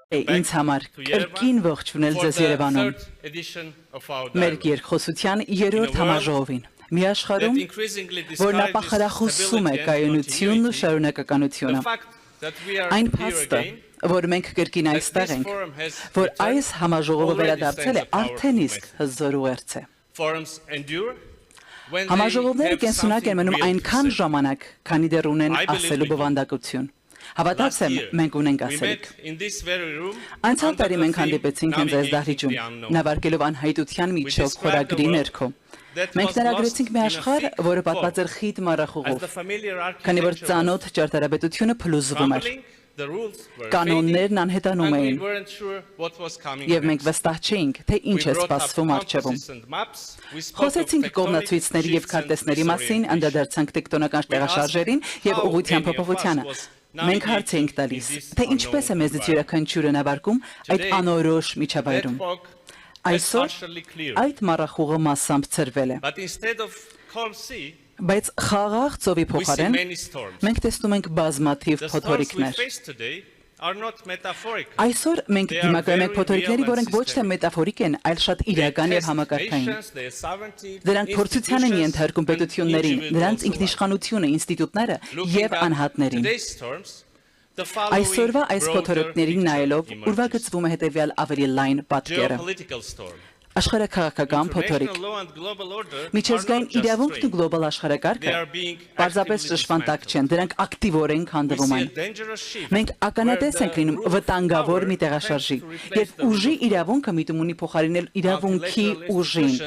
Ինձ համար կրկին ողջունել ձեզ Երևանում մեր երկխոսության երրորդ համաժողովին մի աշխարհում, որն ապախարախոսում է կայունությունն ու շարունակականությունը։ Այն փաստը, որ մենք կրկին այստեղ ենք, որ այս համաժողովը վերադարձել է արդեն իսկ հզոր ուղերձ է։ Համաժողովները կենսունակ են մնում այնքան ժամանակ, քանի դեռ ունեն ասելու բովանդակություն։ Հավատացեմ, մենք ունենք ասելիք։ Անցյալ տարի մենք հանդիպեցինք հենց այս դահլիճում, նավարկելով անհայտության միջով խորագրի ներքո։ Մենք նրագրեցինք մի աշխարհ, որը պատված էր խիտ մառախուղով, քանի որ ծանոթ ճարտարապետությունը փլուզվում էր։ Կանոններն անհետանում էին, եւ մենք վստահ չէինք, թե ինչ է սպասվում առջևում։ Խոսեցինք կողմնացույցների եւ քարտեզների մասին, անդրադարձանք տեկտոնական տեղաշարժերին եւ ուղղության փոփոխությանը։ Մենք հարց էինք տալիս, թե ինչպես է մեզնից յուրաքանչյուրը նավարկում այդ անորոշ միջավայրում։ Այսօր այդ մառախուղը մասամբ ցրվել է։ Բայց խաղաղ ծովի փոխարեն մենք տեսնում ենք բազմաթիվ փոթորիկներ։ Այսօր մենք դիմակայում ենք փոթորիկների, որոնք ոչ թե մետաֆորիկ են, այլ շատ իրական եւ համակարգային։ Դրանք փորձության են ենթարկում պետություններին, նրանց ինքնիշխանությունը, ինստիտուտները եւ անհատներին։ Այսօրվա այս փոթորիկներին նայելով ուրվագծվում է հետեւյալ ավելի լայն պատկերը։ Աշխարհաքաղաքական փոթորիկ։ Միջազգային իրավունքն ու գլոբալ աշխարհակարգը պարզապես ճշմարտակ չեն, դրանք ակտիվորեն քանդվում են։ Մենք ականատես ենք լինում վտանգավոր մի տեղաշարժի, եւ ուժի իրավունքը միտում ունի փոխարինել իրավունքի ուժին։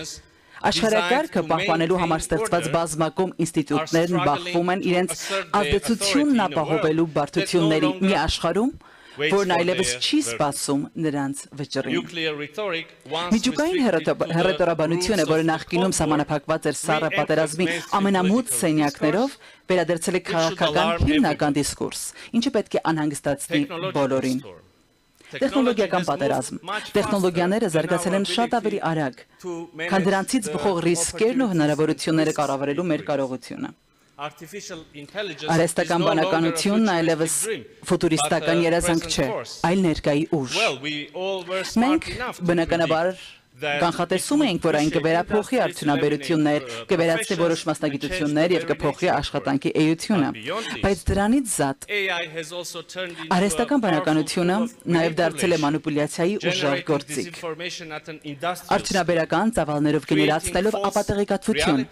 Աշխարհակարգը պահպանելու համար ստեղծված բազմակողմ ինստիտուտներն բախվում են իրենց ազդեցությունն ապահովելու բարդությունների մի աշխարհում, որն այլևս չի սպասում նրանց վճռին։ Միջուկային հռետորաբանությունը, որը նախկինում սահմանափակված էր սառը պատերազմի ամենամութ սենյակներով, վերադարձել է քաղաքական հիմնական դիսկուրս, ինչը պետք է անհանգստացնի բոլորին։ Տեխնոլոգիական պատերազմ։ Տեխնոլոգիաները զարգացել են շատ ավելի արագ, քան դրանցից բխող ռիսկերն ու հնարավորությունները կառավարելու մեր կարողությունը։ Արհեստական բանականությունն այլևս ֆուտուրիստական երազանք չէ, այլ ներկայի ուժ։ Մենք բնականաբար կանխատեսում էինք, որ այն կվերափոխի արդյունաբերություններ, կվերացնի որոշ մասնագիտություններ եւ կփոխի աշխատանքի էությունը։ Բայց դրանից զատ արհեստական բանականությունը նաեւ դարձել է մանիպուլյացիայի ուժեղ գործիք։ Արդյունաբերական ծավալներով գեներացնելով ապատեղեկատվություն,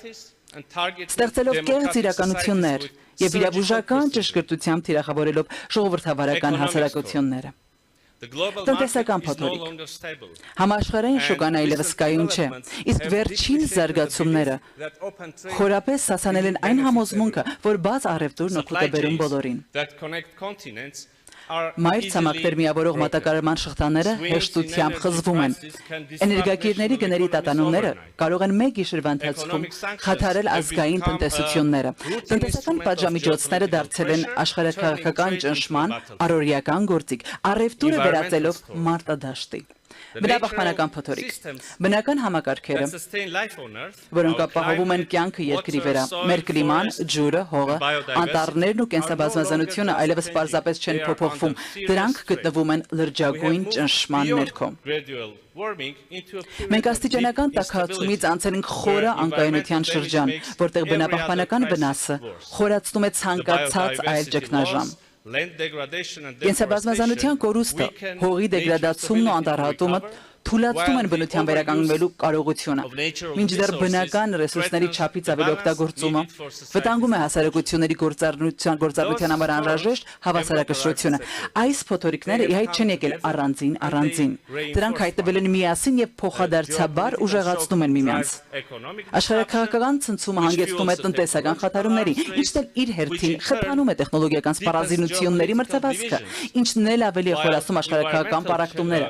ստեղծելով կեղծ իրականություններ եւ իրավուժական ճշգրտությամբ թիրախավորելով ժողովրդավարական հասարակությունները։ Տնտեսական փոթորիկ։ Համաշխարհային շուկան այլևս կայուն չէ, իսկ վերջին զարգացումները խորապես հասանել են այն համոզմունքը, որ բաց առևտուրն օգուտ է բերում բոլորին։ Մայր ցամաքներ միավորող մատակարարման շղթաները հեշտությամբ խզվում են։ Էներգակիրների գների տատանումները կարող են մեկ գիշերվա ընթացքում խաթարել ազգային տնտեսությունները։ Տնտեսական պատժամիջոցները դարձել են աշխարհաքաղաքական ճնշման առօրյական գործիք, առևտուրը վերածելով մարտադաշտի։ Բնապահպանական փոթորիկ։ Բնական համակարգերը, որոնք ապահովում են կյանքը երկրի վրա, մեր կլիման, ջուրը, հողը, անտառներն ու կենսաբազմազանությունը այլևս պարզապես չեն փոփոխվում, դրանք գտնվում են լրջագույն ճնշման ներքո։ Մենք աստիճանական տաքացումից անցել ենք խորը անկայունության շրջան, որտեղ բնապահպանական վնասը խորացնում է ցանկացած այլ ճգնաժամ։ Կենսաբազմազանության կորուստը, հողի դեգրադացումն ու անտառատումը թույլատում են բնության վերականգնվելու կարողությունը, մինչդեռ բնական ռեսուրսների չափից ավելի օգտագործումը վտանգում է հասարակությունների գործառնության համար անհրաժեշտ հավասարակշռությունը։ Այս փոթորիկները իհայտ չեն եկել առանձին։ Դրանք հայտնվել են միասին եւ փոխադարձաբար ուժեղացնում են միմյանց։ Աշխարհաքաղաքական ցնցումը հանգեցնում է տնտեսական խաթարումների, ինչն էլ իր հերթին խթանում է տեխնոլոգիական սպառազինությունների մրցավազքը, ինչն էլ ավելի է խորացնում աշխարհաքաղաքական պառակտումները։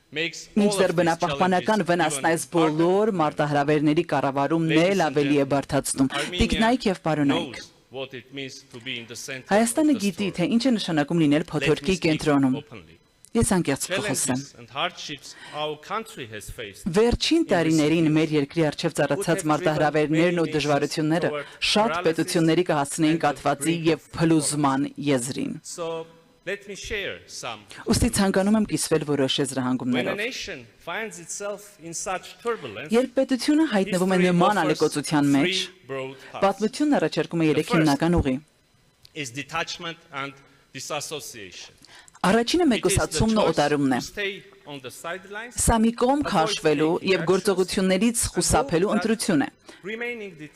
Մինչդեռ բնապահպանական վնասն այս բոլոր մարտահրավերների կառավարումն էլ ավելի է բարդացնում։ Տիկնայք եւ պարոնայք։ Հայաստանը գիտի, թե ինչ է նշանակում լինել փոթորկի կենտրոնում։ Ես անկեղծ կխոսեմ։ Վերջին տարիներին մեր երկրի առջև ծառացած մարտահրավերներն ու դժվարությունները շատ պետությունների կհասցնեին կաթվածի եւ փլուզման եզրին։ Ուստի ցանկանում եմ կիսվել որոշ եզրահանգումներով։ Երբ պետությունը հայտնվում է նման ալեկոծության մեջ, պատմությունն առաջարկում է 3 հիմնական ուղի։ Առաջինը մեկուսացումն ու օտարումն է։ Սա մի կողմ քաշվելու եւ գործողություններից խուսափելու ընտրություն է։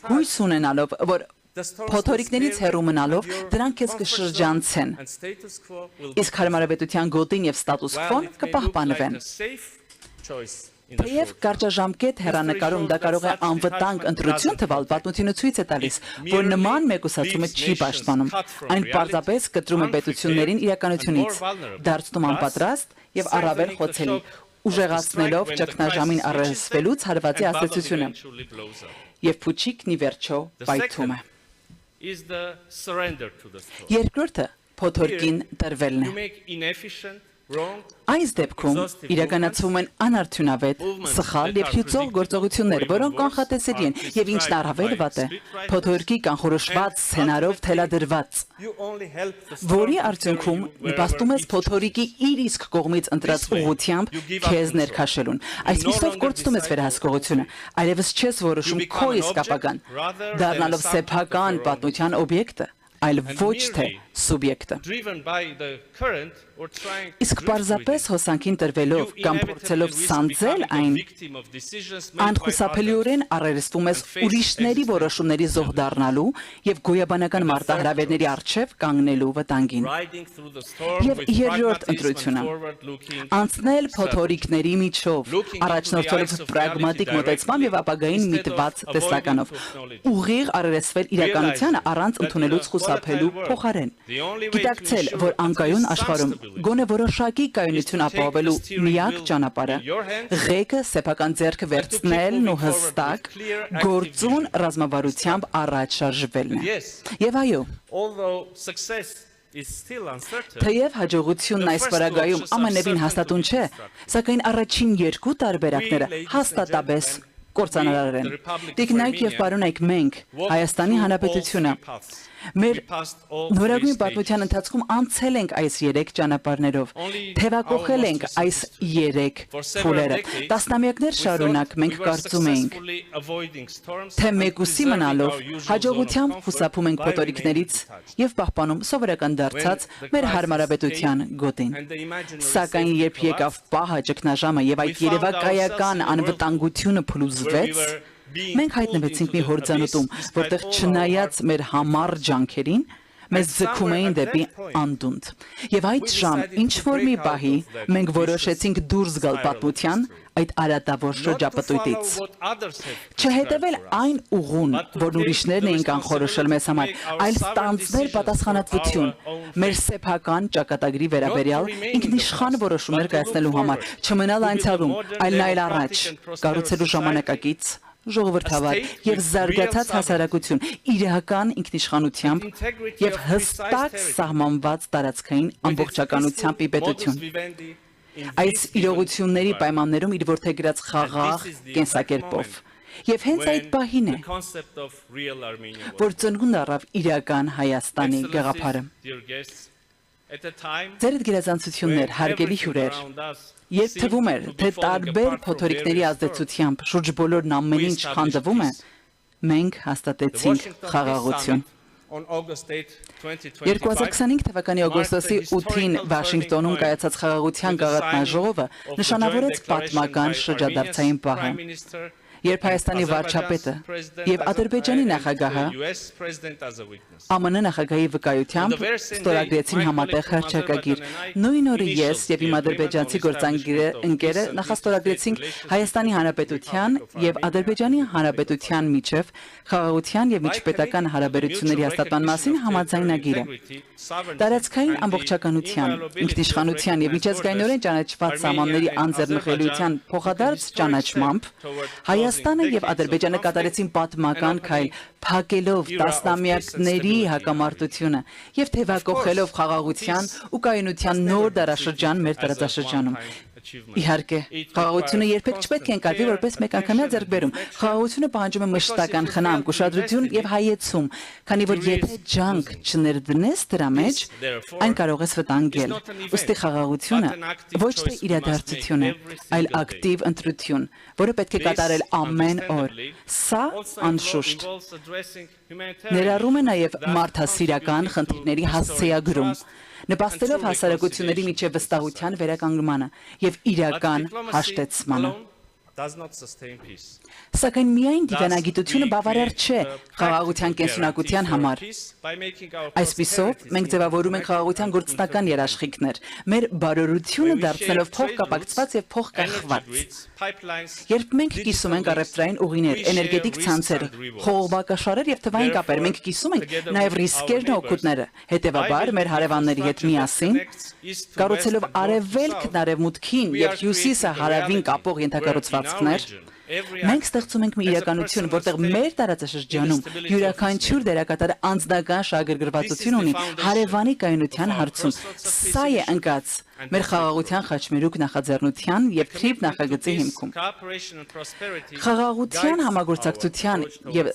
Հույս ունենալով, որ փոթորիկներից հեռու մնալով դրանք քեզ կշրջանցեն, իսկ հարմարավետության գոտին եւ ստատուս քվոն կպահպանվեն։ Թեև կարճաժամկետ հեռանկարում դա կարող է անվտանգ ընտրություն թվալ, պատմությունը ցույց է տալիս, որ նման մեկուսացումը չի պաշտպանում, այն պարզապես կտրում է պետություններին իրականությունից, դարձնում անպատրաստ եւ առավել խոցելի, ուժեղացնելով ճգնաժամին առերեսվելուց հարվածի աստեցությունը, եւ փուչիկն ի վերջո պայթում է։ Երկրորդը փոթորկին տրվելն է։ Այս դեպքում իրականացվում են անարդյունավետ, սխալ եւ հյուծող գործողություններ, որոնք կանխատեսելի են եւ ինչն առավել վատ է, փոթորկի կանխորոշված սցենարով թելադրված, որի արդյունքում նպաստում ես փոթորիկի իր իսկ կողմից ընտրած ուղղությամբ քեզ ներքաշելուն։ Այսպիսով կորցնում ես վերահսկողությունը, այլևս չես որոշում քո իսկ ապագան, դառնալով սեփական պատմության օբյեկտը, այլ ոչ թե սուբյեկտը։ Իսկ պարզապես հոսանքին տրվելով կամ փորձելով սանձել այն, անխուսափելիորեն առերեսվում ես ուրիշների որոշումների զոհ դառնալու եւ գոյաբանական մարտահրավերների առջեւ կանգնելու վտանգին։ Եվ երրորդ ընտրությունը՝ անցնել փոթորիկների միջով, առաջնորդելով պրագմատիկ մոտեցմամբ եւ ապագային միտված տեսլականով, ուղիղ առերեսվել իրականությանը առանց ընդունելուց խուսափելու փոխարեն։ Գիտակցել, որ անկայուն աշխարհում գոնե որոշակի կայունություն ապահովելու միակ ճանապարհը ղեկը սեփական ձեռքը վերցնելն ու հստակ գործուն ռազմավարությամբ առաջ շարժվելն է։ Եվ այո, թեև հաջողությունն այս պարագայում ամենևին հաստատուն չէ, սակայն առաջին 2 տարբերակները հաստատաբես կործանարար են։ Տիկնայք եւ պարոնայք, մենք Հայաստանի Հանրապետությունը մեր նորագույն պատմության ընթացքում անցել ենք այս 3 ճանապարհներով, թևակողել ենք այս 3 փուլերը։ Տասնամյակներ շարունակ մենք կարծում էինք, թե մեկուսի մնալով հաջողությամբ խուսափում ենք փոթորիկներից եւ պահպանում սովորական դարձած մեր հարմարավետության գոտին։ Սակայն երբ եկավ պահը, ճգնաժամը եւ այդ երևակայական անվտանգությունը փլուզվեց, մենք հայտնվեցինք մի հորձանուտում, որտեղ չնայած մեր համառ ջանքերին, մեզ ձգում էին դեպի անդունդ։ Եվ այդ ժամ ինչ-որ մի պահի մենք որոշեցինք դուրս գալ պատմության այդ արատավոր շրջապտույտից։ Չհետևել այն ուղուն, որն ուրիշներն էին կանխորոշել մեզ համար, այլ ստանձնել պատասխանատվություն մեր սեփական ճակատագրի վերաբերյալ ինքնիշխան որոշումներ կայացնելու համար, չմնալ անցյալում, այլ նայել առաջ, կառուցելու ժամանակակից ժողովրդավար եւ զարգացած հասարակություն իրական ինքնիշխանությամբ եւ հստակ սահմանված տարածքային ամբողջականությամբ ի պետություն։ Այս իրողությունների պայմաններում իր որդեգրած խաղաղ կենսակերպով։ Եվ հենց այդ պահին է, որ ծնունդ առավ իրական Հայաստանի գաղափարը։ Ձերդ գերազանցություններ, հարգելի հյուրեր, երբ թվում էր, թե տարբեր փոթորիկների ազդեցությամբ շուրջ բոլորն ամեն ինչ խանդվում է, մենք հաստատեցինք խաղաղություն։ 2025 թվականի օգոստոսի 8-ին Վաշինգտոնում կայացած խաղաղության գաղափարաժողովը նշանավորեց պատմական շրջադարձային պահը, երբ Հայաստանի վարչապետը եւ Ադրբեջանի նախագահը ԱՄՆ նախագահի վկայությամբ ստորագրեցին համատեղ հռչակագիր։ Նույն օրը ես եւ իմ ադրբեջանցի գործընկերը նախաստորագրեցինք Հայաստանի Հանրապետության եւ Ադրբեջանի Հանրապետության միջև խաղաղության եւ միջպետական հարաբերությունների հաստատման մասին համաձայնագիրը։ Տարածքային ամբողջականության, ինքնիշխանության եւ միջազգայինորեն ճանաչված սահմանների անձեռնխելիության փոխադարձ ճանաչմամբ Հայաստանը եւ Ադրբեջանը կատարեցին պատմական քայլ, փակելով տասնամյակների հակամարտությունը եւ թևակողելով խաղաղության ու կայունության նոր դարաշրջան մեր տարածաշրջանում։ Իհարկե, խաղաղությունը երբեք չպետք է ընկալվի որպես մեկանգամյա ձեռքբերում։ Խաղաղությունը պահանջում է մշտական խնամք, ուշադրություն եւ հայեցում, քանի որ եթե ջանք չներդնես դրա մեջ, այն կարող է վտանգել։ Ուստի խաղաղությունը ոչ թե իրադարձություն է, այլ ակտիվ ընտրություն, որը պետք է կատարել ամեն օր։ Սա անշուշտ ներառում է նաև մարդասիրական խնդիրների հասցեագրում, նպաստելով հասարակությունների միջև վստահության վերականգնմանը եւ իրական հաշտեցմանը։ Սակայն միայն դիվանագիտությունը բավարար չէ խաղաղության կենսունակության համար։ Այսպիսով, մենք ձևավորում ենք խաղաղության գործնական երաշխիքներ, մեր բարօրությունը դարձնելով փոխկապակցված եւ փոխկախված։ Երբ մենք կիսում ենք առևտրային ուղիներ, էներգետիկ ցանցեր, խողովակաշարեր եւ թվային կապեր, մենք կիսում ենք նաեւ ռիսկերն ու օգուտները։ Հետևաբար, մեր հարևանների հետ միասին, կառուցելով արևելքն արևմուտքին եւ հյուսիսը հարավին կապող ենթակառուցվածքներ, մենք ստեղծում ենք մի իրականություն, որտեղ մեր տարածաշրջանում յուրաքանչյուր դերակատարը անձնական շահագրգռվածություն ունի հարևանի կայունության հարցում։ Սա է ընկած մեր խաղաղության խաչմերուկ նախաձեռնության եւ թրիվ նախագծի հիմքում։ Խաղաղության համագործակցության եւ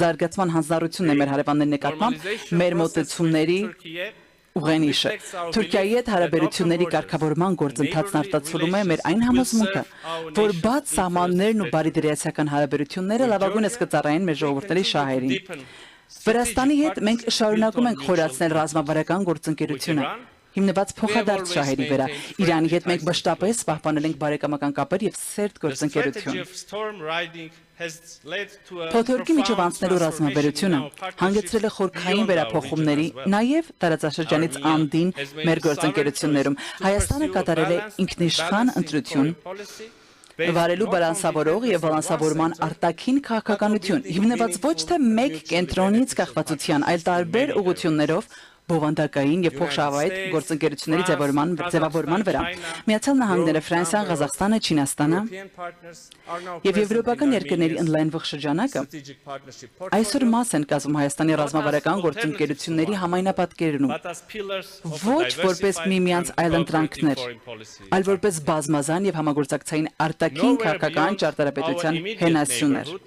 զարգացման հանձնառությունն է մեր հարևանների նկատմամբ մեր մոտեցումների ուղենիշը։ Թուրքիայի հետ հարաբերությունների կարգավորման գործընթացն արտացոլում է մեր այն համոզմունքը, որ բաց սահմաններն ու բարիդրացիական հարաբերությունները լավագույնս կծառայեն մեր ժողովուրդների շահերին։ Վրաստանի հետ մենք շարունակում ենք խորացնել ռազմավարական գործընկերությունը, հիմնված փոխադարձ շահերի վրա։ Իրանի հետ մենք մշտապես պահպանել ենք բարեկամական կապեր եւ սերտ գործընկերություն։ Փոթորկի միջով անցնելու ռազմավարությունը հանգեցրել է խորքային վերափոխումների, նաև տարածաշրջանից անդին մեր գործընկերություններում։ Հայաստանը կատարել է ինքնիշխան ընտրություն, վարելու բալանսավորող եւ բալանսավորման արտաքին քաղաքականություն, հիմնված ոչ թե մեկ կենտրոնից կախվածության, այլ տարբեր ուղղություններով բովանդակային եւ փոխշահավայր գործընկերությունների ձևավորման վրա։ Միացյալ Նահանգները, Ֆրանսիան, Ղազախստանը, Չինաստանը եւ եվրոպական երկրների ընդլայնվող շրջանակը այսօր մաս են կազմում Հայաստանի ռազմավարական գործընկերությունների համայնապատկերնում, ոչ որպես միմյանց այլընտրանքներ, այլ որպես բազմազան եւ համագործակցային արտաքին քաղաքական ճարտարապետության հենասյուներ։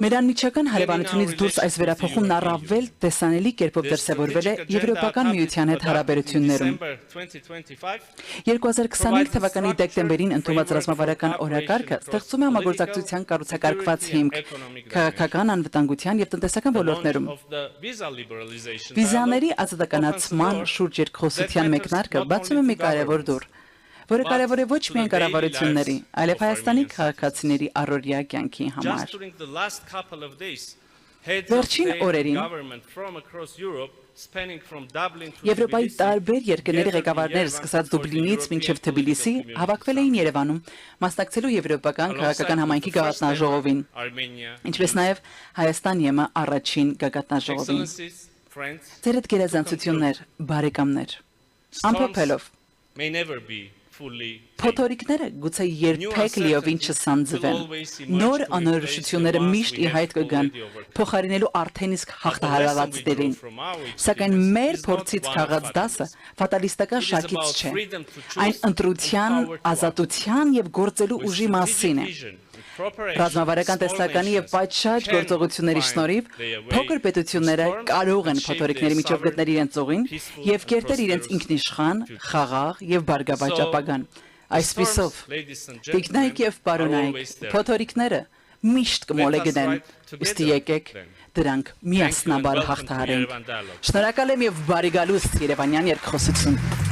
Մեր անմիջական հարևանությունից դուրս այս վերափոխումն առավել տեսանելի կերպով դրսևորվել է Եվրոպական միության հետ հարաբերություններում։ 2025 թվականի դեկտեմբերին ընդունված ռազմավարական օրակարգը ստեղծում է համագործակցության կառուցակարգված հիմք քաղաքական անվտանգության եւ տնտեսական ոլորտներում։ Վիզաների ազատականացման շուրջ երկխոսության մեկնարկը բացում է մի կարևոր դուռ, որը կարևոր է ոչ միայն կառավարությունների, այլև Հայաստանի քաղաքացիների առօրյա կյանքի համար։ Վերջին օրերին Եվրոպայի տարբեր երկրների ղեկավարներ սկսած Դուբլինից մինչև Թբիլիսի հավաքվել էին Երևանում, մասնակցելու եվրոպական քաղաքական համայնքի գագաթնաժողովին, ինչպես նաև Հայաստան ԵՄ առաջին գագաթնաժողովին։ Ձեր հետ գերազանցություններ, բարեկամներ, ամփոփելով Փոթորիկները գուցե երբեք լիովին չսանձվեն։ Նոր անորոշությունները միշտ ի հայտ կգան, փոխարինելու արդեն իսկ հաղթահարված դերին։ Սակայն մեր փորձից քաղած դասը ֆատալիստական շարքից չէ։ Այն ընտրության, ազատության եւ գործելու ուժի մասին է։ Ռազմավարական տեսլականի եւ պատշաճ գործողությունների շնորհիվ փոքր պետությունները կարող են փոթորիկների միջով գտնել իրենց ուղին եւ կերտել իրենց ինքնիշխան, խաղաղ եւ բարգավաճ ապագան։ Այսպիսով, տիկնայք եւ պարոնայք, փոթորիկները միշտ կմոլեգնեն, ուստի եկեք դրանք միասնաբար հաղթահարենք։ Շնորհակալ եմ եւ բարի գալուստ Երևանյան երկխոսություն։